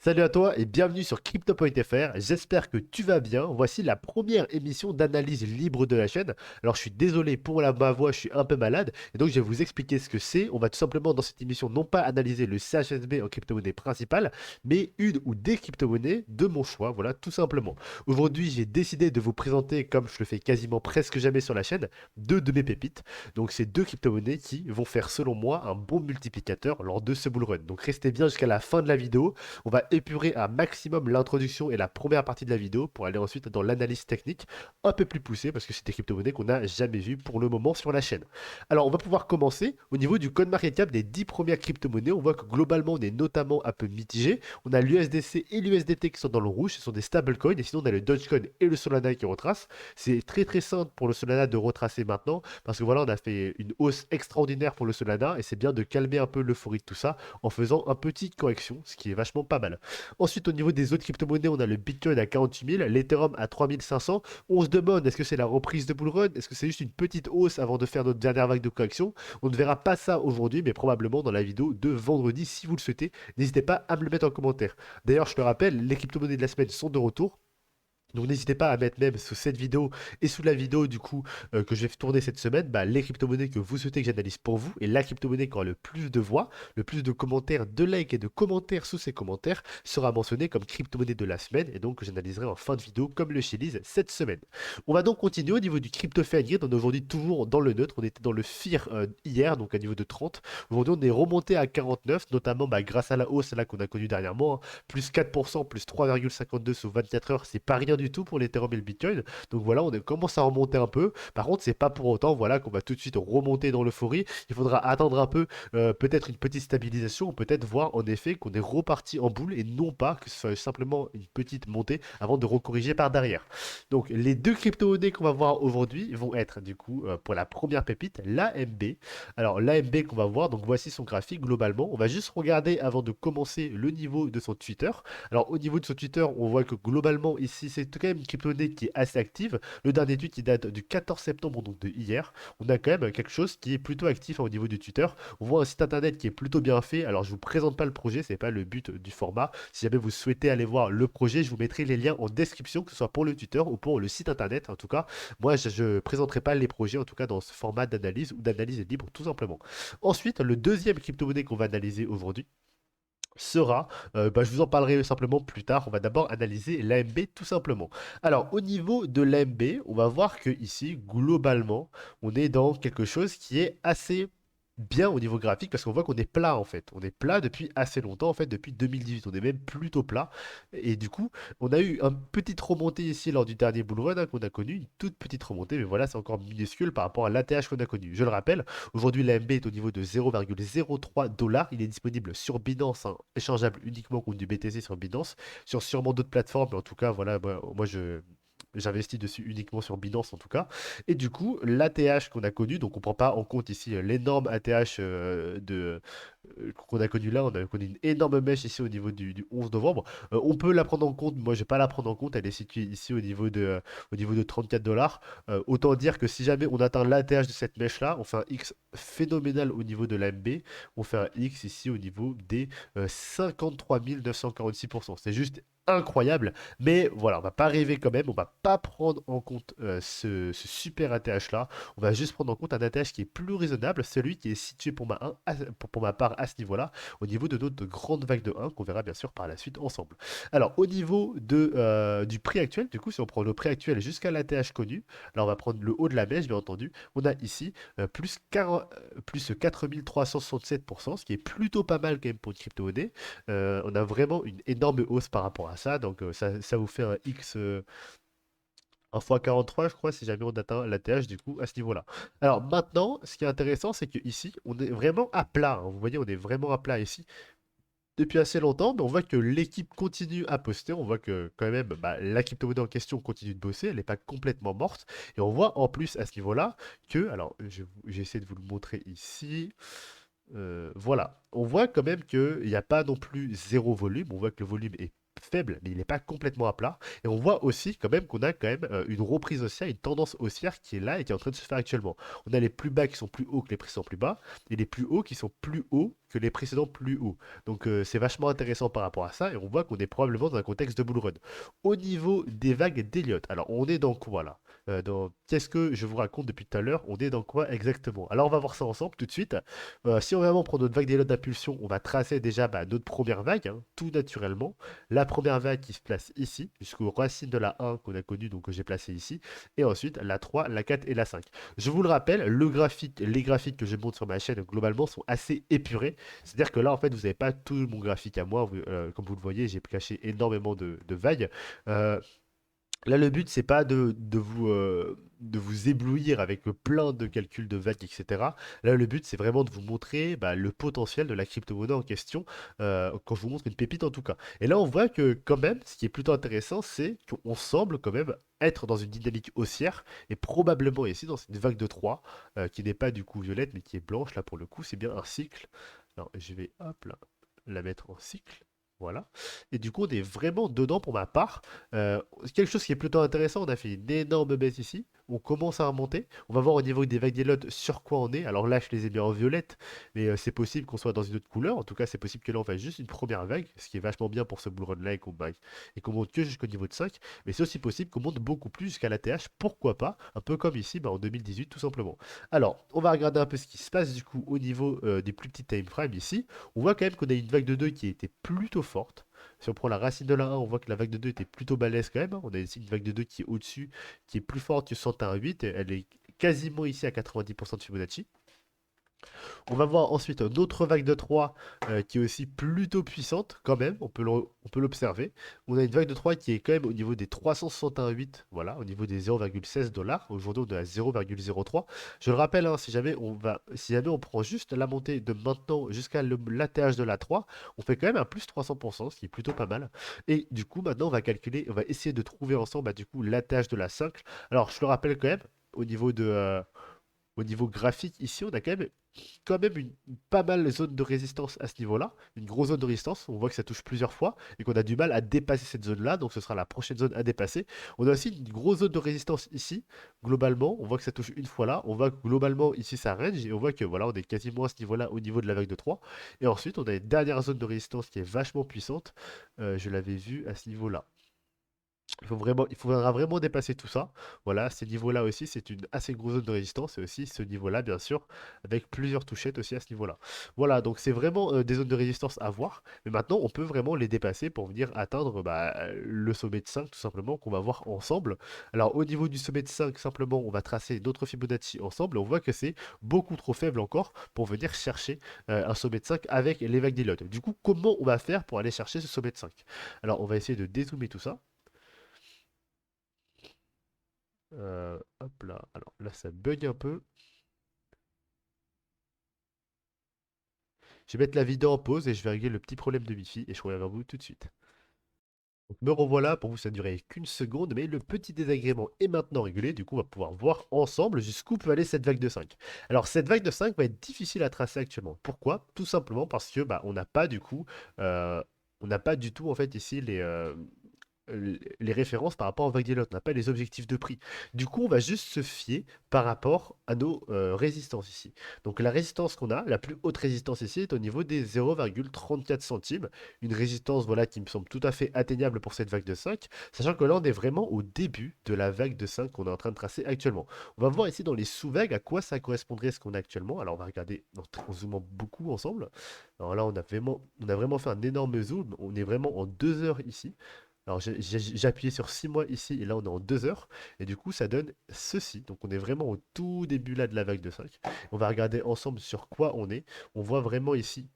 Salut à toi et bienvenue sur Crypto.fr. J'espère que tu vas bien. Voici la première émission d'analyse libre de la chaîne. Alors, je suis désolé pour ma voix, je suis un peu malade. Et donc, je vais vous expliquer ce que c'est. On va tout simplement, dans cette émission, non pas analyser le CHSB en crypto-monnaie principale, mais une ou des crypto-monnaies de mon choix. Voilà, tout simplement. Aujourd'hui, j'ai décidé de vous présenter, comme je le fais quasiment presque jamais sur la chaîne, deux de mes pépites. Donc, c'est deux crypto-monnaies qui vont faire, selon moi, un bon multiplicateur lors de ce bull run. Donc, restez bien jusqu'à la fin de la vidéo. On va épurer un maximum l'introduction et la première partie de la vidéo pour aller ensuite dans l'analyse technique un peu plus poussée parce que c'est des crypto-monnaies qu'on n'a jamais vues pour le moment sur la chaîne. Alors, on va pouvoir commencer au niveau du code market cap des 10 premières crypto-monnaies. On voit que globalement, on est notamment un peu mitigé. On a l'USDC et l'USDT qui sont dans le rouge, ce sont des stablecoins. Et sinon, on a le Dogecoin et le Solana qui retracent. C'est très très simple pour le Solana de retracer maintenant parce que voilà, on a fait une hausse extraordinaire pour le Solana et c'est bien de calmer un peu l'euphorie de tout ça en faisant une petite correction, ce qui est vachement pas mal. Ensuite, au niveau des autres crypto-monnaies, on a le Bitcoin à 48 000, l'Ethereum à 3500. On se demande, est-ce que c'est la reprise de bull run? Est-ce que c'est juste une petite hausse avant de faire notre dernière vague de correction? On ne verra pas ça aujourd'hui, mais probablement dans la vidéo de vendredi, si vous le souhaitez. N'hésitez pas à me le mettre en commentaire. D'ailleurs, je te rappelle, les crypto-monnaies de la semaine sont de retour. Donc n'hésitez pas à mettre même sous cette vidéo et sous la vidéo du coup que je vais tourner cette semaine, les crypto-monnaies que vous souhaitez que j'analyse pour vous. Et la crypto-monnaie qui aura le plus de voix, le plus de commentaires, de likes et de commentaires sous ces commentaires sera mentionnée comme crypto-monnaie de la semaine et donc que j'analyserai en fin de vidéo comme le Chiliz cette semaine. On va donc continuer au niveau du crypto fair grid. On est aujourd'hui toujours dans le neutre, on était dans le FIR hier, donc à niveau de 30. Aujourd'hui on est remonté à 49, notamment grâce à la hausse là qu'on a connue dernièrement, hein. Plus 4%, plus 3,52 sous 24 heures, c'est pas rien du tout pour l'Ethereum et le Bitcoin. Donc voilà, commence à remonter un peu. Par contre, c'est pas pour autant voilà, qu'on va tout de suite remonter dans l'euphorie. Il faudra attendre un peu, peut-être une petite stabilisation, ou peut-être voir en effet qu'on est reparti en boule et non pas que ce soit simplement une petite montée avant de recorriger par derrière. Donc les deux crypto-monnaies qu'on va voir aujourd'hui vont être du coup pour la première pépite, l'AMB. Alors l'AMB qu'on va voir, donc voici son graphique globalement. On va juste regarder avant de commencer le niveau de son Twitter. Alors au niveau de son Twitter, on voit que globalement ici c'est quand même une crypto-monnaie qui est assez active. Le dernier tweet qui date du 14 septembre, donc de hier. On a quand même quelque chose qui est plutôt actif au niveau du Twitter. On voit un site internet qui est plutôt bien fait. Alors je vous présente pas le projet, c'est pas le but du format. Si jamais vous souhaitez aller voir le projet, je vous mettrai les liens en description, que ce soit pour le Twitter ou pour le site internet. En tout cas, moi je présenterai pas les projets en tout cas dans ce format d'analyse ou d'analyse libre tout simplement. Ensuite, le deuxième crypto-monnaie qu'on va analyser aujourd'hui sera, je vous en parlerai simplement plus tard. On va d'abord analyser l'AMB tout simplement. Alors, au niveau de l'AMB, on va voir que ici, globalement, on est dans quelque chose qui est assez bien au niveau graphique parce qu'on voit qu'on est plat en fait. On est plat depuis assez longtemps en fait, depuis 2018. On est même plutôt plat. Et du coup, on a eu une petite remontée ici lors du dernier bull run qu'on a connu, une toute petite remontée, mais voilà, c'est encore minuscule par rapport à l'ATH qu'on a connu. Je le rappelle, aujourd'hui l'AMB est au niveau de 0,03 dollars. Il est disponible sur Binance, hein, échangeable uniquement contre du BTC sur Binance, sur sûrement d'autres plateformes, mais en tout cas, voilà, moi je j'investis dessus uniquement sur Binance en tout cas. Et du coup, l'ATH qu'on a connu, donc on ne prend pas en compte ici l'énorme ATH qu'on a connu là, on a connu une énorme mèche ici au niveau du 11 novembre. On peut la prendre en compte, moi je vais pas la prendre en compte, elle est située ici au niveau de 34 dollars. Autant dire que si jamais on atteint l'ATH de cette mèche là, on fait un X phénoménal au niveau de l'AMB, on fait un X ici au niveau des 53 946%. C'est juste incroyable, mais voilà, on va pas rêver quand même, on va pas prendre en compte ce super ATH là, on va juste prendre en compte un ATH qui est plus raisonnable, celui qui est situé pour ma part à ce niveau là, au niveau de notre grande vague de 1 qu'on verra bien sûr par la suite ensemble. Alors au niveau du prix actuel, du coup si on prend le prix actuel jusqu'à l'ATH connu, là on va prendre le haut de la mèche bien entendu, on a ici plus 4367%, ce qui est plutôt pas mal quand même pour une crypto-monnaie. On a vraiment une énorme hausse par rapport à ça. Donc ça vous fait un X 1 fois 43, je crois, si jamais on atteint la TH du coup à ce niveau-là. Alors maintenant, ce qui est intéressant, c'est que ici, on est vraiment à plat, hein. Vous voyez, on est vraiment à plat ici depuis assez longtemps, mais on voit que l'équipe continue à poster. On voit que quand même, la crypto-monnaie en question continue de bosser. Elle n'est pas complètement morte. Et on voit en plus à ce niveau-là que, alors, j'essaie de vous le montrer ici. Voilà. on voit quand même qu'il n'y a pas non plus zéro volume. On voit que le volume est faible, mais il n'est pas complètement à plat. Et on voit aussi quand même qu'on a quand même une reprise haussière, une tendance haussière qui est là et qui est en train de se faire actuellement. On a les plus bas qui sont plus hauts que les précédents plus bas, et les plus hauts qui sont plus hauts que les précédents plus hauts. Donc c'est vachement intéressant par rapport à ça, et on voit qu'on est probablement dans un contexte de bull run. Au niveau des vagues d'Elliott, alors on est dans quoi là? Qu'est-ce que je vous raconte depuis tout à l'heure? On est dans quoi exactement? Alors on va voir ça ensemble tout de suite. Si on vraiment prend notre vague d'Elliott d'impulsion, on va tracer déjà notre première vague, hein, tout naturellement. La première vague qui se place ici, jusqu'aux racines de la 1 qu'on a connue, donc que j'ai placé ici. Et ensuite la 3, la 4 et la 5. Je vous le rappelle, les graphiques que je montre sur ma chaîne, globalement, sont assez épurés. C'est-à-dire que là, en fait, vous n'avez pas tout mon graphique à moi. Comme vous le voyez, j'ai caché énormément de vagues. Euh, Là, le but, c'est pas de vous éblouir avec plein de calculs de vagues, etc. Là, le but, c'est vraiment de vous montrer le potentiel de la crypto-monnaie en question, quand je vous montre une pépite en tout cas. Et là, on voit que quand même, ce qui est plutôt intéressant, c'est qu'on semble quand même être dans une dynamique haussière, et probablement ici dans une vague de 3, qui n'est pas du coup violette, mais qui est blanche. Là, pour le coup, c'est bien un cycle. Alors, je vais, hop là, la mettre en cycle. Voilà. Et du coup, on est vraiment dedans pour ma part. Quelque chose qui est plutôt intéressant, on a fait une énorme baisse ici. On commence à remonter. On va voir au niveau des vagues d'Elliott sur quoi on est. Alors là, je les ai mis en violette, mais c'est possible qu'on soit dans une autre couleur. En tout cas, c'est possible que là, on fasse juste une première vague, ce qui est vachement bien pour ce bull run-là et qu'on monte que jusqu'au niveau de 5. Mais c'est aussi possible qu'on monte beaucoup plus jusqu'à la TH. Pourquoi pas? Un peu comme ici, en 2018, tout simplement. Alors, on va regarder un peu ce qui se passe du coup au niveau des plus petits time frames ici. On voit quand même qu'on a une vague de 2 qui était plutôt forte. Si on prend la racine de la 1, on voit que la vague de 2 était plutôt balèze quand même, hein. On a ici une vague de 2 qui est au-dessus, qui est plus forte que 101,8. Elle est quasiment ici à 90% de Fibonacci. On va voir ensuite une autre vague de 3 qui est aussi plutôt puissante quand même, on peut l'observer. On a une vague de 3 qui est quand même au niveau des 361,8, voilà, au niveau des 0,16 $. Aujourd'hui, on est à 0,03. Je le rappelle, hein, si jamais on prend juste la montée de maintenant jusqu'à l'ATH de la 3, on fait quand même un plus 300%, ce qui est plutôt pas mal. Et du coup, maintenant, on va essayer de trouver ensemble du coup l'ATH de la 5. Alors, je le rappelle quand même, au niveau au niveau graphique, ici, on a quand même une pas mal de zone de résistance à ce niveau-là, une grosse zone de résistance. On voit que ça touche plusieurs fois et qu'on a du mal à dépasser cette zone-là, donc ce sera la prochaine zone à dépasser. On a aussi une grosse zone de résistance ici. Globalement, on voit que ça touche une fois là. On voit que globalement ici ça range et on voit que voilà, on est quasiment à ce niveau-là au niveau de la vague de 3. Et ensuite, on a une dernière zone de résistance qui est vachement puissante. Je l'avais vue à ce niveau-là. Il faudra vraiment dépasser tout ça. Voilà, ces niveaux-là aussi, c'est une assez grosse zone de résistance. Et aussi ce niveau-là, bien sûr, avec plusieurs touchettes aussi à ce niveau-là. Voilà, donc c'est vraiment des zones de résistance à voir. Mais maintenant, on peut vraiment les dépasser pour venir atteindre le sommet de 5, tout simplement, qu'on va voir ensemble. Alors, au niveau du sommet de 5, simplement, on va tracer d'autres Fibonacci ensemble. On voit que c'est beaucoup trop faible encore pour venir chercher un sommet de 5 avec les vagues d'Elliott. Du coup, comment on va faire pour aller chercher ce sommet de 5? Alors, on va essayer de dézoomer tout ça. Hop là, alors là ça bug un peu. Je vais mettre la vidéo en pause et je vais régler le petit problème de Wi-Fi et je reviens vers vous tout de suite. Donc me revoilà, pour vous ça ne durait qu'une seconde, mais le petit désagrément est maintenant réglé, du coup on va pouvoir voir ensemble jusqu'où peut aller cette vague de 5. Alors cette vague de 5 va être difficile à tracer actuellement. Pourquoi? Tout simplement parce que on n'a pas du coup, on n'a pas du tout en fait ici les références par rapport aux vagues d'Elliott, on n'a pas les objectifs de prix. Du coup, on va juste se fier par rapport à nos résistances ici. Donc la résistance qu'on a, la plus haute résistance ici, est au niveau des 0,34 centimes. Une résistance voilà, qui me semble tout à fait atteignable pour cette vague de 5, sachant que là, on est vraiment au début de la vague de 5 qu'on est en train de tracer actuellement. On va voir ici dans les sous-vagues à quoi ça correspondrait ce qu'on a actuellement. Alors on va regarder en zoomant beaucoup ensemble. Alors là, on a vraiment fait un énorme zoom. On est vraiment en 2 heures ici. Alors j'ai appuyé sur 6 mois ici et là on est en 2 heures et du coup ça donne ceci. Donc on est vraiment au tout début là de la vague de 5. On va regarder ensemble sur quoi on est. On voit vraiment ici,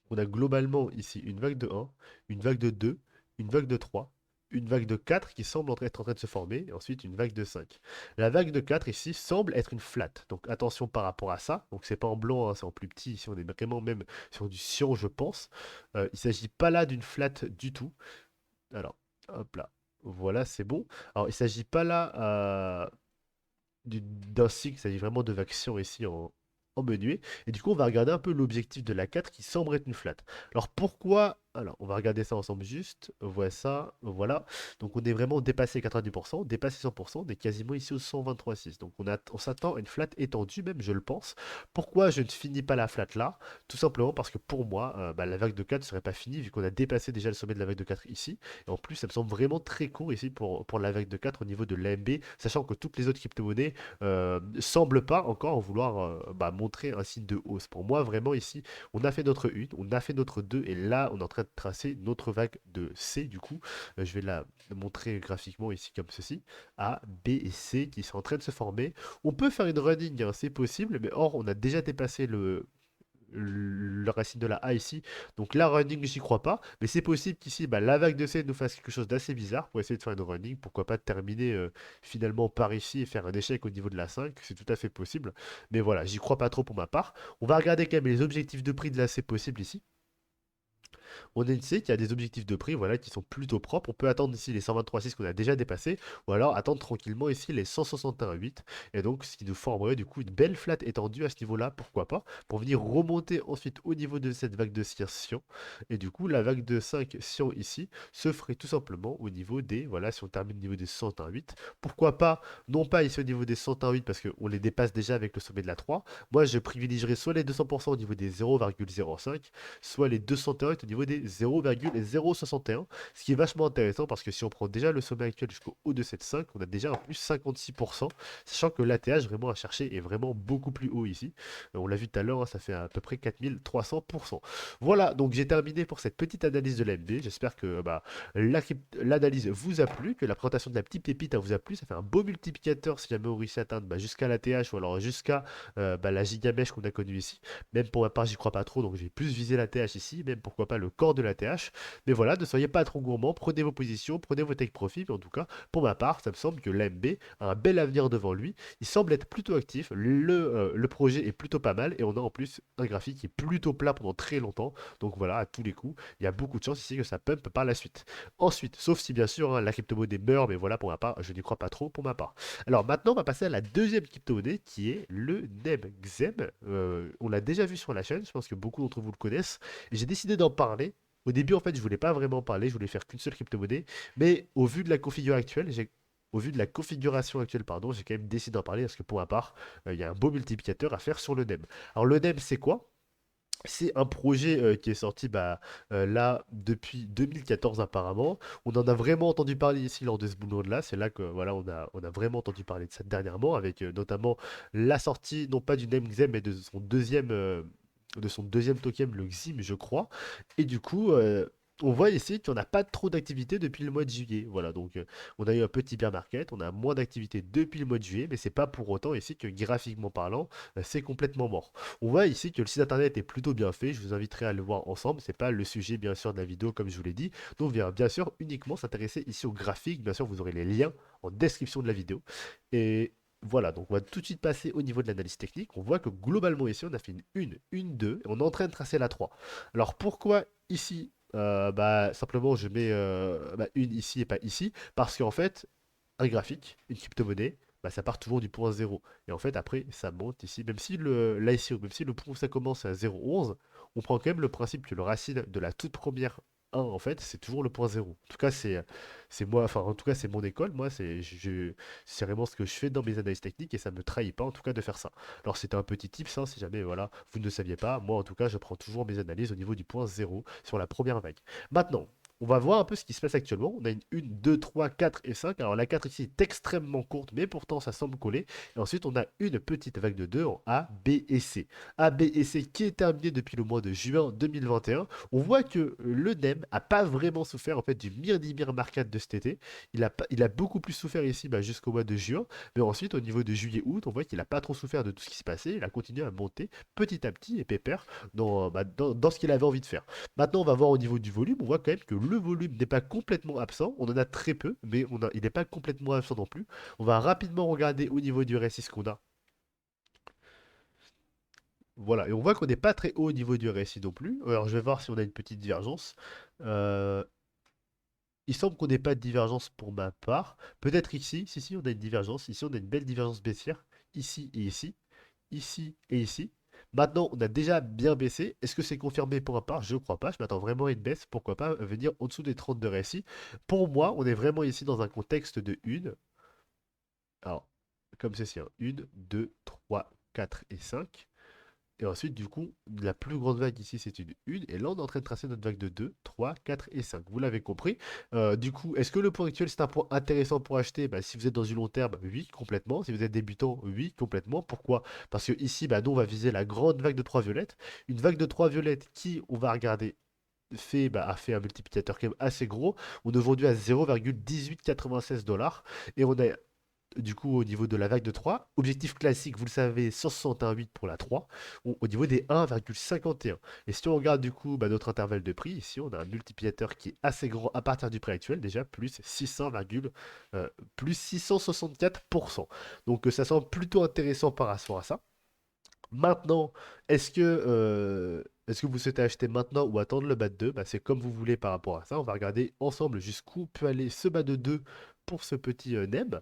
on a globalement ici une vague de 1, une vague de 2, une vague de 3, une vague de 4 qui semble être en train de se former et ensuite une vague de 5. La vague de 4 ici semble être une flat. Donc attention par rapport à ça. Donc c'est pas en blanc, hein, c'est en plus petit. Ici on est vraiment même sur du cyan je pense. Il ne s'agit pas là d'une flat du tout. Alors, hop là. Voilà, c'est bon. Alors, il ne s'agit pas là d'un cycle, il s'agit vraiment de vaccins ici en menuet. Et du coup, on va regarder un peu l'objectif de la 4 qui semble être une flat. Alors pourquoi? Alors, on va regarder ça ensemble juste. Voilà ça, voilà. Donc on est vraiment dépassé 90%, dépassé 100%, on est quasiment ici au 123,6. Donc on s'attend à une flat étendue, même je le pense. Pourquoi je ne finis pas la flat là? Tout simplement parce que pour moi, la vague de 4 ne serait pas finie vu qu'on a dépassé déjà le sommet de la vague de 4 ici. Et en plus, ça me semble vraiment très court ici pour la vague de 4 au niveau de l'AMB, sachant que toutes les autres crypto-monnaies semblent pas encore vouloir montrer un signe de hausse. Pour moi, vraiment ici, on a fait notre 1, on a fait notre 2, et là, on est en train de tracer notre vague de C, du coup. Je vais la montrer graphiquement ici comme ceci. A, B et C qui sont en train de se former. On peut faire une running, hein, c'est possible, mais or, on a déjà dépassé le racine de la A ici. Donc la running, j'y crois pas. Mais c'est possible qu'ici, la vague de C nous fasse quelque chose d'assez bizarre pour essayer de faire une running. Pourquoi pas terminer finalement par ici et faire un échec au niveau de la 5. C'est tout à fait possible. Mais voilà, j'y crois pas trop pour ma part. On va regarder quand même les objectifs de prix de la C possible ici. On sait qu'il y a des objectifs de prix voilà, qui sont plutôt propres. On peut attendre ici les 123,6 qu'on a déjà dépassés, ou alors attendre tranquillement ici les 161,8. Et donc, ce qui nous formerait du coup une belle flat étendue à ce niveau-là, pourquoi pas, pour venir remonter ensuite au niveau de cette vague de Sion. Et du coup, la vague de 5 Sion ici se ferait tout simplement au niveau des, voilà, si on termine au niveau des 101,8. Pourquoi pas, non pas ici au niveau des 101,8 parce qu'on les dépasse déjà avec le sommet de la 3. Moi, je privilégierais soit les 200% au niveau des 0,05, soit les 208 au niveau des 0,061, ce qui est vachement intéressant parce que si on prend déjà le sommet actuel jusqu'au haut de cette 5, on a déjà un plus 56%, sachant que l'ATH vraiment à chercher est vraiment beaucoup plus haut ici. On l'a vu tout à l'heure, hein, ça fait à peu près 4300%. Voilà, donc j'ai terminé pour cette petite analyse de l'AMB. J'espère que l'analyse vous a plu, que la présentation de la petite pépite vous a plu. Ça fait un beau multiplicateur si jamais on réussit à atteindre jusqu'à l'ATH ou alors jusqu'à la gigamèche qu'on a connue ici. Même pour ma part, j'y crois pas trop, donc j'ai plus visé la TH ici, même pourquoi pas le corps de la TH. Mais voilà, ne soyez pas trop gourmands, prenez vos positions, prenez vos take profits, mais en tout cas, pour ma part, ça me semble que l'AMB a un bel avenir devant lui. Il semble être plutôt actif, le projet est plutôt pas mal, et on a en plus un graphique qui est plutôt plat pendant très longtemps. Donc voilà, à tous les coups, il y a beaucoup de chances ici que ça pump par la suite. Ensuite, sauf si bien sûr la crypto-monnaie meurt, mais voilà, pour ma part, je n'y crois pas trop pour ma part. Alors maintenant, on va passer à la deuxième crypto-monnaie qui est le NemXem. On l'a déjà vu sur la chaîne, je pense que beaucoup d'entre vous le connaissent. Et j'ai décidé d'en parler. Au début, en fait, je voulais pas vraiment parler, je voulais faire qu'une seule crypto-monnaie. Mais au vu de la configuration actuelle, pardon, j'ai quand même décidé d'en parler parce que pour ma part, il y a un beau multiplicateur à faire sur le NEM. Alors le NEM, c'est quoi? C'est un projet qui est sorti là depuis 2014 apparemment. On en a vraiment entendu parler ici lors de ce boulot là. C'est là que voilà, on a vraiment entendu parler de ça dernièrement avec notamment la sortie non pas du NameXem mais de son deuxième token, le XIM, je crois. Et du coup, on voit ici qu'on n'a pas trop d'activité depuis le mois de juillet. Voilà, donc on a eu un petit bear market, on a moins d'activité depuis le mois de juillet, mais c'est pas pour autant ici que graphiquement parlant, c'est complètement mort. On voit ici que le site internet est plutôt bien fait, je vous inviterai à le voir ensemble, c'est pas le sujet bien sûr de la vidéo comme je vous l'ai dit, donc on vient bien sûr uniquement s'intéresser ici au graphique, bien sûr vous aurez les liens en description de la vidéo. Et voilà, donc on va tout de suite passer au niveau de l'analyse technique. On voit que globalement ici on a fait une 2, et on est en train de tracer la 3. Alors pourquoi ici simplement je mets une ici et pas ici, parce qu'en fait, un graphique, une crypto-monnaie, ça part toujours du point zéro. Et en fait, après, ça monte ici. Même si l'ICO, même si le point où ça commence à 0,11, on prend quand même le principe que le racine de la toute première 1, en fait, c'est toujours le point zéro. En tout cas, c'est moi, enfin, en tout cas, c'est mon école. Moi, c'est vraiment ce que je fais dans mes analyses techniques et ça me trahit pas, en tout cas, de faire ça. Alors, c'était un petit tips, hein, si jamais, voilà, vous ne le saviez pas. Moi, en tout cas, je prends toujours mes analyses au niveau du point zéro sur la première vague. Maintenant, on va voir un peu ce qui se passe actuellement. On a une 2, 3, 4 et 5. Alors la 4 ici est extrêmement courte, mais pourtant ça semble coller. Et ensuite, on a une petite vague de 2 en A, B et C. A, B et C qui est terminée depuis le mois de juin 2021. On voit que le NEM a pas vraiment souffert en fait du mir market de cet été. Il a beaucoup plus souffert ici jusqu'au mois de juin. Mais ensuite, au niveau de juillet-août, on voit qu'il n'a pas trop souffert de tout ce qui s'est passé. Il a continué à monter petit à petit et pépère dans ce qu'il avait envie de faire. Maintenant, on va voir au niveau du volume. On voit quand même que le volume n'est pas complètement absent. On en a très peu, mais il n'est pas complètement absent non plus. On va rapidement regarder au niveau du RSI ce qu'on a. Voilà, et on voit qu'on n'est pas très haut au niveau du RSI non plus. Alors, je vais voir si on a une petite divergence. Euh, il semble qu'on n'ait pas de divergence pour ma part. Peut-être ici, si, on a une divergence. Ici, on a une belle divergence baissière. Ici et ici. Ici et ici. Maintenant, on a déjà bien baissé. Est-ce que c'est confirmé pour ma part? Je ne crois pas. Je m'attends vraiment à une baisse. Pourquoi pas venir en dessous des 30 de RSI? Pour moi, on est vraiment ici dans un contexte de une. Alors, comme ceci, hein, 1, 2, 3, 4 et 5. Et ensuite, du coup, la plus grande vague ici, c'est une 1. Et là, on est en train de tracer notre vague de 2, 3, 4 et 5. Vous l'avez compris. Du coup, est-ce que le point actuel, c'est un point intéressant pour acheter? Bah, si vous êtes dans du long terme, oui, complètement. Si vous êtes débutant, oui, complètement. Pourquoi? Parce que ici, bah, nous, on va viser la grande vague de 3 violettes. Une vague de 3 violettes qui, on va regarder, a fait un multiplicateur quand même assez gros. On est vendu à 0,1896 dollars. Et on a du coup, au niveau de la vague de 3, objectif classique, vous le savez, 161,8 pour la 3, au niveau des 1,51. Et si on regarde du coup notre intervalle de prix, ici on a un multiplicateur qui est assez grand à partir du prix actuel, déjà plus 600, plus 664%. Donc ça semble plutôt intéressant par rapport à ça. Maintenant, est-ce que vous souhaitez acheter maintenant ou attendre le bas de 2? Bah, c'est comme vous voulez par rapport à ça. On va regarder ensemble jusqu'où peut aller ce bas de 2 pour ce petit NEM.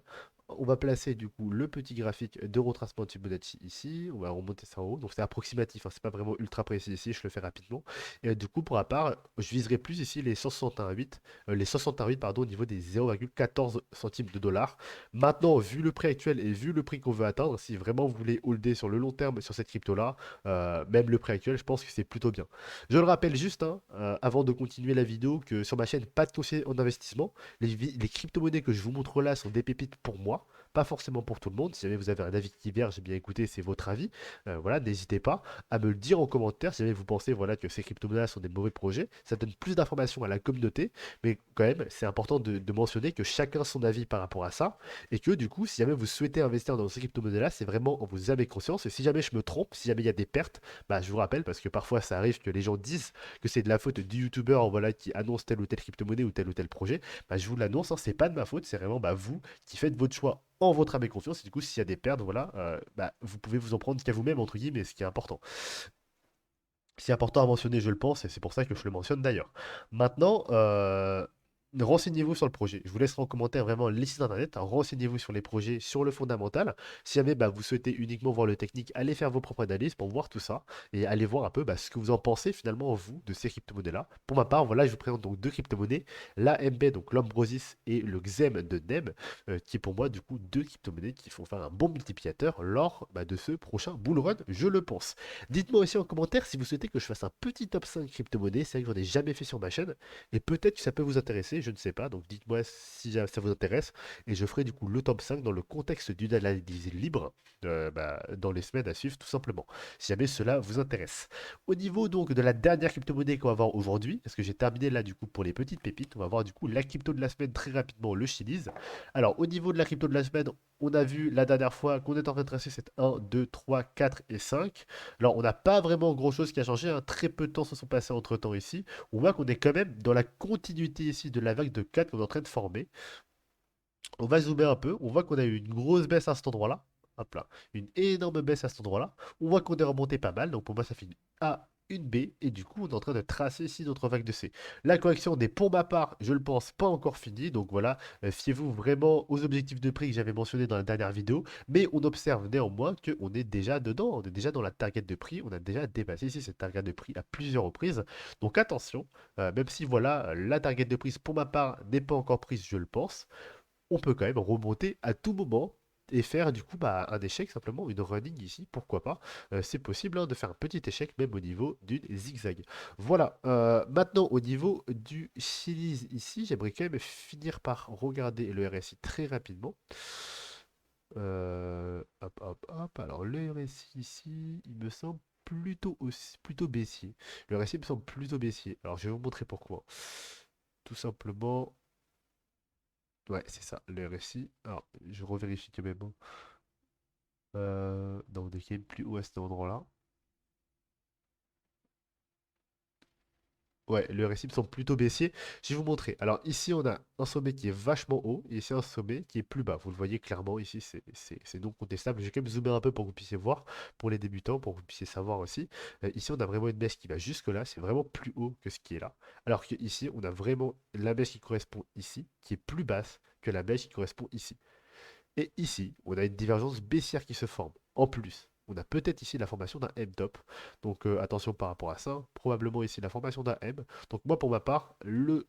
On va placer du coup le petit graphique de retracement de Fibonacci ici. On va remonter ça en haut. Donc c'est approximatif, hein, c'est pas vraiment ultra précis ici. Je le fais rapidement. Et du coup, pour ma part, je viserai plus ici les 161,8, les 161,8 pardon, au niveau des 0,14 centimes de dollars. Maintenant, vu le prix actuel et vu le prix qu'on veut atteindre, si vraiment vous voulez holder sur le long terme sur cette crypto-là, même le prix actuel, je pense que c'est plutôt bien. Je le rappelle juste, hein, avant de continuer la vidéo, que sur ma chaîne, pas de conseiller en investissement. Les crypto-monnaies que je vous montre là sont des pépites pour moi, pas forcément pour tout le monde. Si jamais vous avez un avis qui diverge, bien écoutez, c'est votre avis. Voilà, n'hésitez pas à me le dire en commentaire si jamais vous pensez voilà, que ces crypto-monnaies sont des mauvais projets. Ça donne plus d'informations à la communauté, mais quand même, c'est important de mentionner que chacun son avis par rapport à ça. Et que du coup, si jamais vous souhaitez investir dans ces crypto-monnaies-là, c'est vraiment en vous avez conscience. Et si jamais je me trompe, si jamais il y a des pertes, bah, je vous rappelle, parce que parfois ça arrive que les gens disent que c'est de la faute du youtubeur voilà, qui annonce telle ou telle crypto-monnaie ou tel projet, bah, je vous l'annonce, hein, c'est pas de ma faute, c'est vraiment bah, vous qui faites votre choix en votre âme et confiance. Et du coup, s'il y a des pertes, voilà, bah, vous pouvez vous en prendre qu'à vous-même, entre guillemets, ce qui est important. C'est important à mentionner, je le pense, et c'est pour ça que je le mentionne d'ailleurs. Maintenant, renseignez-vous sur le projet. Je vous laisserai en commentaire vraiment les sites internet. Renseignez-vous sur les projets, sur le fondamental. Si jamais bah, vous souhaitez uniquement voir le technique, allez faire vos propres analyses pour voir tout ça et allez voir un peu bah, ce que vous en pensez finalement, vous, de ces crypto-monnaies-là. Pour ma part, voilà, je vous présente donc deux crypto-monnaies, l'AMB, donc l'Ambrosis, et le XEM de NEM, qui est pour moi du coup deux crypto-monnaies qui font faire un bon multiplicateur lors bah, de ce prochain bull run, je le pense. Dites-moi aussi en commentaire si vous souhaitez que je fasse un petit top 5 crypto-monnaies. C'est vrai que j'en ai jamais fait sur ma chaîne. Et peut-être que ça peut vous intéresser, je ne sais pas. Donc dites-moi si ça vous intéresse. Et je ferai du coup le top 5 dans le contexte d'une analyse libre bah, dans les semaines à suivre, tout simplement. Si jamais cela vous intéresse. Au niveau donc de la dernière crypto-monnaie qu'on va voir aujourd'hui, parce que j'ai terminé là du coup pour les petites pépites, on va voir du coup la crypto de la semaine très rapidement, le Chiliz. Alors au niveau de la crypto de la semaine, on a vu la dernière fois qu'on est en train de tracer cette 1, 2, 3, 4 et 5. Alors, on n'a pas vraiment grand-chose qui a changé, hein. Très peu de temps se sont passés entre-temps ici. On voit qu'on est quand même dans la continuité ici de la vague de 4 qu'on est en train de former. On va zoomer un peu. On voit qu'on a eu une grosse baisse à cet endroit-là. Hop là. Une énorme baisse à cet endroit-là. On voit qu'on est remonté pas mal. Donc, pour moi, ça fait une A, une B. Et du coup, on est en train de tracer ici notre vague de C. La correction n'est, pour ma part, je le pense, pas encore finie. Donc, voilà. Fiez-vous vraiment aux objectifs de prix que j'avais mentionnés dans la dernière vidéo. Mais on observe néanmoins qu'on est déjà dedans. On est déjà dans la target de prix. On a déjà dépassé ici cette target de prix à plusieurs reprises. Donc, attention. Même si, voilà, la target de prise, pour ma part, n'est pas encore prise, je le pense, on peut quand même remonter à tout moment et faire du coup bah, un échec, simplement une running ici, pourquoi pas. C'est possible hein, de faire un petit échec même au niveau d'une zigzag. Voilà, maintenant au niveau du Chili's ici, j'aimerais quand même finir par regarder le RSI très rapidement. Hop, hop, hop. Alors le RSI ici, il me semble plutôt baissier. Le RSI me semble plutôt baissier. Alors je vais vous montrer pourquoi. Tout simplement, ouais, c'est ça, le RSI. Alors, je revérifie quand même, hein. Non, on est quand même plus haut à cet endroit-là. Ouais, le RSI me semble plutôt baissier. Je vais vous montrer. Alors, ici, on a un sommet qui est vachement haut et ici, un sommet qui est plus bas. Vous le voyez clairement, ici, c'est non contestable. Je vais quand même zoomer un peu pour que vous puissiez voir, pour les débutants, pour que vous puissiez savoir aussi. Ici, on a vraiment une mèche qui va jusque-là. C'est vraiment plus haut que ce qui est là. Alors que ici, on a vraiment la mèche qui correspond ici, qui est plus basse que la mèche qui correspond ici. Et ici, on a une divergence baissière qui se forme, en plus. On a peut-être ici la formation d'un M-top. Donc attention par rapport à ça. Probablement ici la formation d'un M. Donc moi pour ma part, le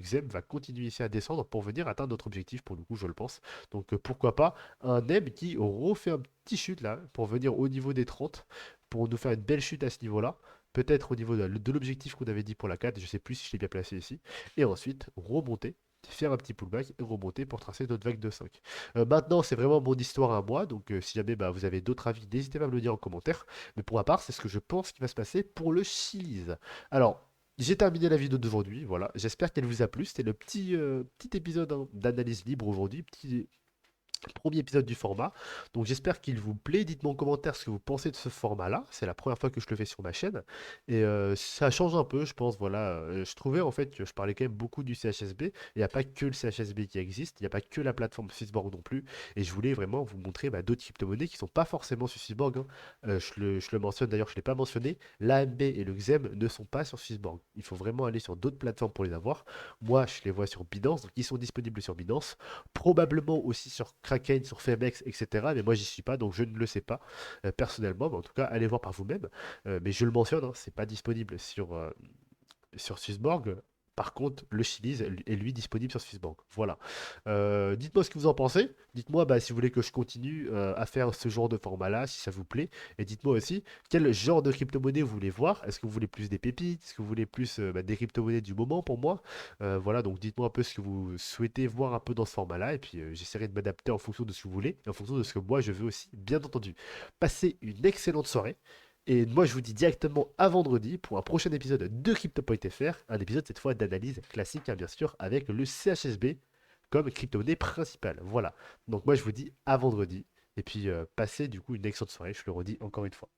XEM va continuer ici à descendre pour venir atteindre notre objectif pour le coup, je le pense. Donc pourquoi pas un M qui refait un petit chute là pour venir au niveau des 30 pour nous faire une belle chute à ce niveau-là. Peut-être au niveau de l'objectif qu'on avait dit pour la 4, je sais plus si je l'ai bien placé ici. Et ensuite, remonter, faire un petit pullback et remonter pour tracer notre vague de 5. Maintenant, c'est vraiment mon histoire à moi, donc si jamais bah, vous avez d'autres avis, n'hésitez pas à me le dire en commentaire. Mais pour ma part, c'est ce que je pense qui va se passer pour le Chili's. Alors, j'ai terminé la vidéo d'aujourd'hui, voilà. J'espère qu'elle vous a plu. C'était le petit épisode hein, d'analyse libre aujourd'hui, petit premier épisode du format. Donc j'espère qu'il vous plaît. Dites-moi en commentaire ce que vous pensez de ce format-là. C'est la première fois que je le fais sur ma chaîne. Et ça change un peu, je pense. Voilà. Je trouvais en fait que je parlais quand même beaucoup du CHSB. Il n'y a pas que le CHSB qui existe. Il n'y a pas que la plateforme Swissborg non plus. Et je voulais vraiment vous montrer bah, d'autres crypto-monnaies qui ne sont pas forcément sur Swissborg. Hein. Je le mentionne d'ailleurs, je ne l'ai pas mentionné. L'AMB et le XEM ne sont pas sur Swissborg. Il faut vraiment aller sur d'autres plateformes pour les avoir. Moi, je les vois sur Binance. Donc ils sont disponibles sur Binance probablement aussi sur Kraken, sur Femex, etc. Mais moi, j'y suis pas, donc je ne le sais pas personnellement. Mais en tout cas, allez voir par vous-même. Mais je le mentionne, hein, c'est pas disponible sur Swissborg. Par contre, le Chili's est lui disponible sur Swissborg. Voilà. Dites-moi ce que vous en pensez. Dites-moi bah, si vous voulez que je continue à faire ce genre de format-là, si ça vous plaît. Et dites-moi aussi quel genre de crypto-monnaie vous voulez voir. Est-ce que vous voulez plus des pépites? Est-ce que vous voulez plus bah, des crypto-monnaies du moment pour moi? Voilà, donc dites-moi un peu ce que vous souhaitez voir un peu dans ce format-là. Et puis j'essaierai de m'adapter en fonction de ce que vous voulez et en fonction de ce que moi je veux aussi, bien entendu. Passez une excellente soirée. Et moi, je vous dis directement à vendredi pour un prochain épisode de CryptoPoint.fr, un épisode cette fois d'analyse classique, hein, bien sûr, avec le CHSB comme crypto-monnaie principale. Voilà. Donc moi, je vous dis à vendredi. Et puis, passez du coup une excellente soirée, je le redis encore une fois.